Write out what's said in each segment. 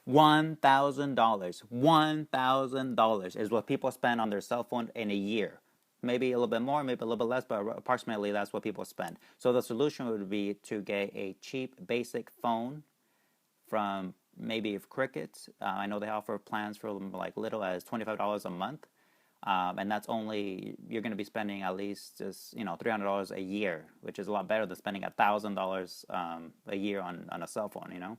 $1,000. $1,000 is what people spend on their cell phone in a year. Maybe a little bit more, maybe a little bit less, but approximately that's what people spend. So the solution would be to get a cheap, basic phone from maybe Cricket. I know they offer plans for like little as $25 a month. And that's only, you're going to be spending at least just, $300 a year, which is a lot better than spending $1,000 a year on a cell phone,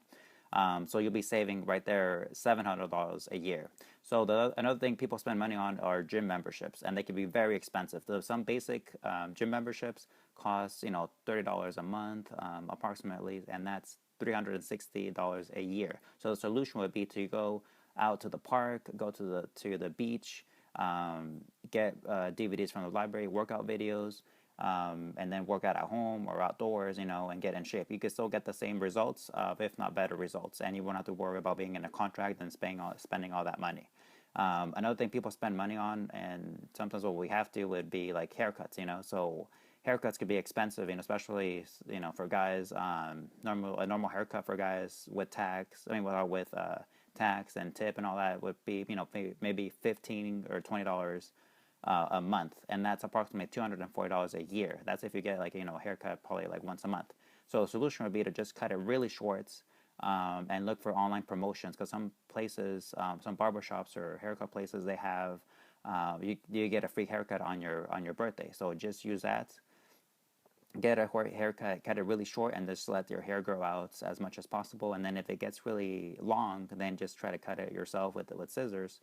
So you'll be saving right there $700 a year. So another thing people spend money on are gym memberships, and they can be very expensive. Some basic gym memberships cost $30 a month approximately, and that's $360 a year. So the solution would be to go out to the park, go to the beach, get DVDs from the library, workout videos, and then work out at home or outdoors, and get in shape. You could still get the same results, if not better results, and you won't have to worry about being in a contract and spending all that money. Another thing people spend money on, and sometimes what we have to would be like haircuts, So haircuts could be expensive, especially for guys. A normal haircut for guys with tax, with tax and tip and all that would be maybe $15 or $20 a month, and that's approximately $240 a year. That's if you get a haircut probably like once a month. So the solution would be to just cut it really short, and look for online promotions, because some places, some barbershops or haircut places, they have you get a free haircut on your birthday. So just use that. Get a haircut, cut it really short, and just let your hair grow out as much as possible. And then if it gets really long, then just try to cut it yourself with scissors,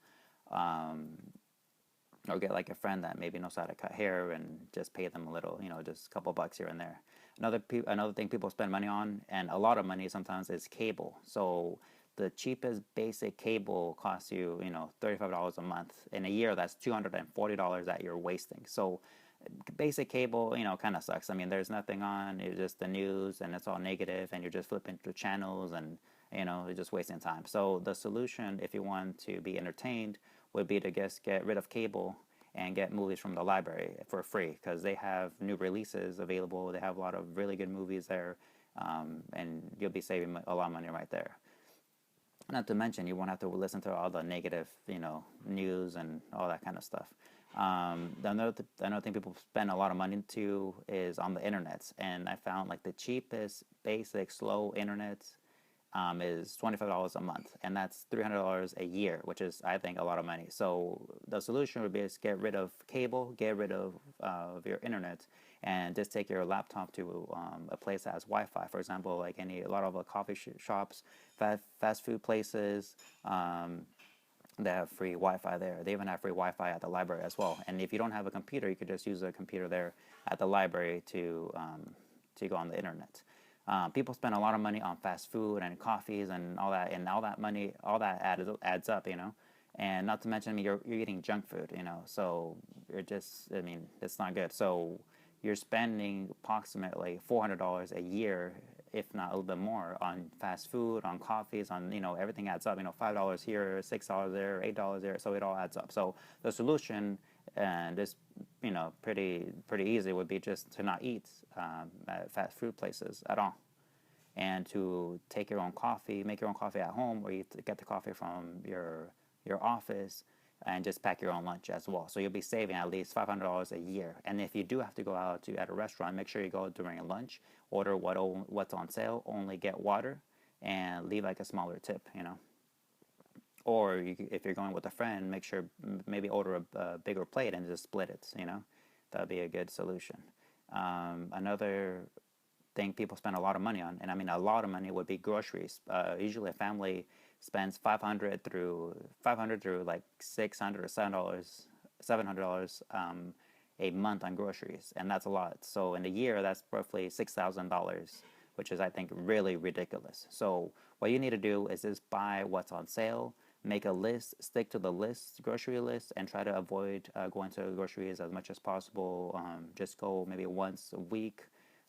or get like a friend that maybe knows how to cut hair, and just pay them a little, just a couple bucks here and there. Another thing people spend money on, and a lot of money sometimes, is cable. So the cheapest basic cable costs you, $35 a month. In a year, that's $240 that you're wasting. So basic cable, kind of sucks. There's nothing on. It's just the news, and it's all negative, and you're just flipping through channels, and you're just wasting time. So the solution, if you want to be entertained, would be to just get rid of cable and get movies from the library for free, because they have new releases available. They have a lot of really good movies there, and you'll be saving a lot of money right there. Not to mention, you won't have to listen to all the negative, news and all that kind of stuff. Another thing people spend a lot of money to is on the internet, and I found like the cheapest basic slow internet is $25 a month, and that's $300 a year, which is, I think, a lot of money. So the solution would be to get rid of cable, get rid of your internet, and just take your laptop to a place that has Wi-Fi. For example, like a lot of coffee shops, fast food places. They have free Wi-Fi there. They even have free Wi-Fi at the library as well. And if you don't have a computer, you could just use a computer there at the library to go on the internet. People spend a lot of money on fast food and coffees and all that, money, all that adds up, And not to mention, you're eating junk food, So you're just, it's not good. So you're spending approximately $400 a year, if not a little bit more, on fast food, on coffees, on, everything adds up. $5 here, $6 there, $8 there, so it all adds up. So the solution, and this, pretty easy, would be just to not eat at fast food places at all, and to take your own coffee, make your own coffee at home, or you get the coffee from your office, and just pack your own lunch as well. So you'll be saving at least $500 a year. And if you do have to go out at a restaurant, make sure you go during lunch, order what's on sale, only get water, and leave like a smaller tip, Or if you're going with a friend, make sure maybe order a bigger plate and just split it, That'd be a good solution. Another thing people spend a lot of money on, and a lot of money, would be groceries. Usually a family spends $500 through like $600 or $700 a month on groceries, and that's a lot. So in a year, that's roughly $6,000, which is, I think, really ridiculous. So what you need to do is just buy what's on sale, make a list, stick to the grocery list, and try to avoid going to groceries as much as possible. Just go maybe once a week,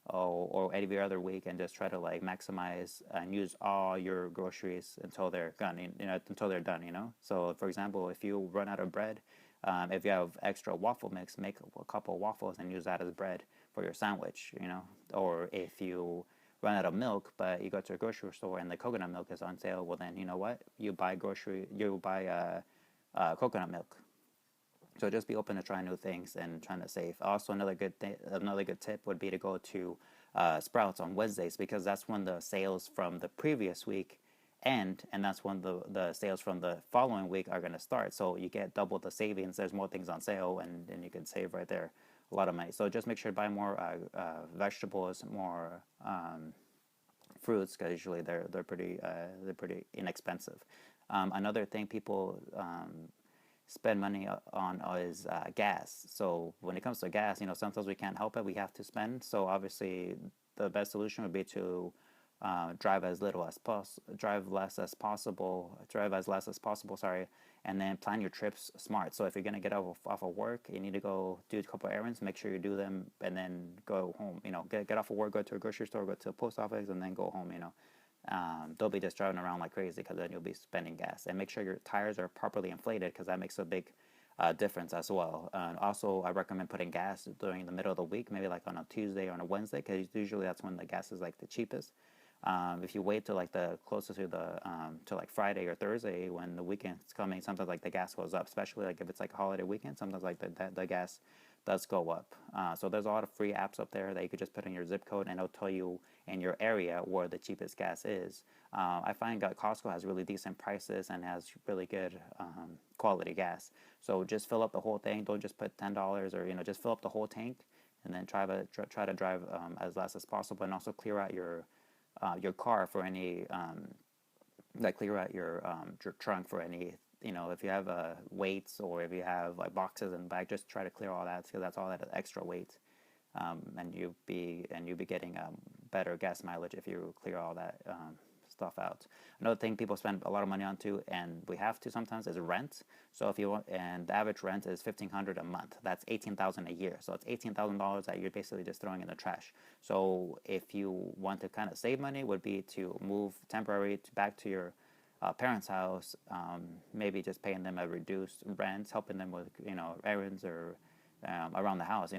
or every other week, and just try to maximize and use all your groceries until they're done. So for example, if you run out of bread, if you have extra waffle mix, make a couple waffles and use that as bread for your sandwich. Or if you run out of milk, but you go to a grocery store and the coconut milk is on sale, well then you know what? You buy coconut milk. So just be open to trying new things and trying to save. Also, another good tip would be to go to Sprouts on Wednesdays, because that's when the sales from the previous week end, and that's when the sales from the following week are going to start. So you get double the savings. There's more things on sale, and you can save right there a lot of money. So just make sure to buy more vegetables, more fruits, because usually they're pretty inexpensive. Another thing people spend money on is gas. So when it comes to gas, sometimes we can't help it. We have to spend. So obviously, the best solution would be to drive as less as possible. Sorry, and then plan your trips smart. So if you're gonna get off of work, you need to go do a couple errands. Make sure you do them, and then go home. Get off of work, go to a grocery store, go to a post office, and then go home. Don't be just driving around like crazy, because then you'll be spending gas. And make sure your tires are properly inflated, because that makes a big difference as well. Also, I recommend putting gas during the middle of the week, maybe like on a Tuesday or on a Wednesday, because usually that's when the gas is like the cheapest. If you wait till like the closest to like Friday or Thursday when the weekend's coming, sometimes like the gas goes up, especially like if it's like a holiday weekend. Sometimes like the gas does go up. So there's a lot of free apps up there that you could just put in your zip code, and it'll tell you in your area where the cheapest gas is. I find that Costco has really decent prices and has really good quality gas. So just fill up the whole thing. Don't just put $10, or just fill up the whole tank, and then try to drive as less as possible, and also clear out your car for any clear out your trunk for any, if you have weights, or if you have like boxes in the back, just try to clear all that, because that's all that extra weight. And you'll be getting better gas mileage if you clear all that stuff out. Another thing people spend a lot of money on too, and we have to sometimes, is rent. So if you want, and the average rent is $1,500 a month. That's $18,000 a year. So it's $18,000 that you're basically just throwing in the trash. So if you want to kind of save money, would be to move temporary back to your parents' house. Maybe just paying them a reduced rent, helping them with errands or around the house.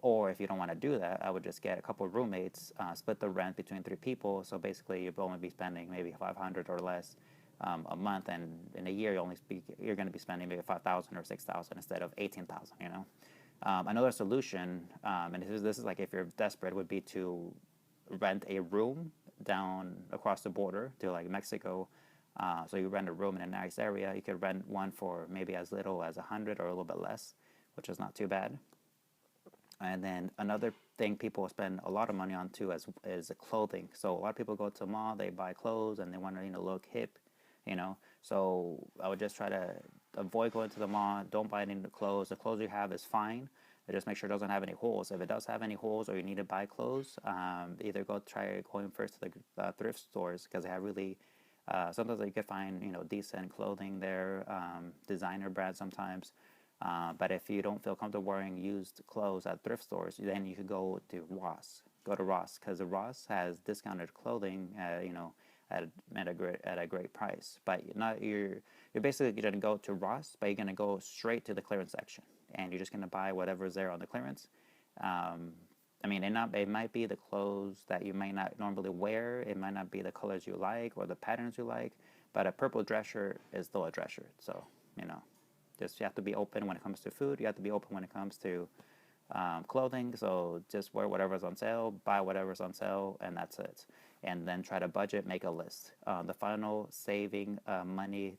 Or if you don't want to do that, I would just get a couple of roommates, split the rent between 3 people. So basically, you'll only be spending maybe $500 or less a month, and in a year you're going to be spending maybe $5,000 or $6,000 instead of $18,000. Another solution, and this is like if you're desperate, would be to rent a room down across the border to like Mexico. So you rent a room in a nice area. You could rent one for maybe as little as $100 or a little bit less, which is not too bad. And then another thing people spend a lot of money on too is clothing. So a lot of people go to the mall, they buy clothes, and they want to look hip, So I would just try to avoid going to the mall. Don't buy any clothes. The clothes you have is fine. But just make sure it doesn't have any holes. If it does have any holes, or you need to buy clothes, either try going first to the thrift stores, because they have really sometimes you can find decent clothing there, designer brands sometimes. But if you don't feel comfortable wearing used clothes at thrift stores, then you could go to Ross. Go to Ross, because Ross has discounted clothing, at a great price. But you're basically going to go to Ross, but you're going to go straight to the clearance section, and you're just going to buy whatever's there on the clearance. It might be the clothes that you might not normally wear. It might not be the colors you like or the patterns you like. But a purple dress shirt is still a dress shirt. So just you have to be open when it comes to food. You have to be open when it comes to clothing. So just wear whatever's on sale, buy whatever's on sale, and that's it. And then try to budget, make a list. The final money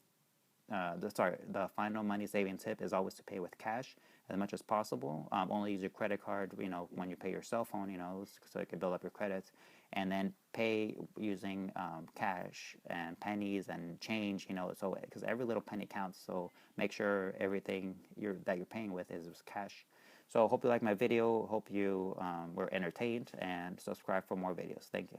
saving tip is always to pay with cash as much as possible. Only use your credit card, when you pay your cell phone, so it can build up your credits. And then pay using cash and pennies and change, so because every little penny counts. So make sure everything that you're paying with is cash. So hope you like my video. Hope you were entertained, and subscribe for more videos. Thank you.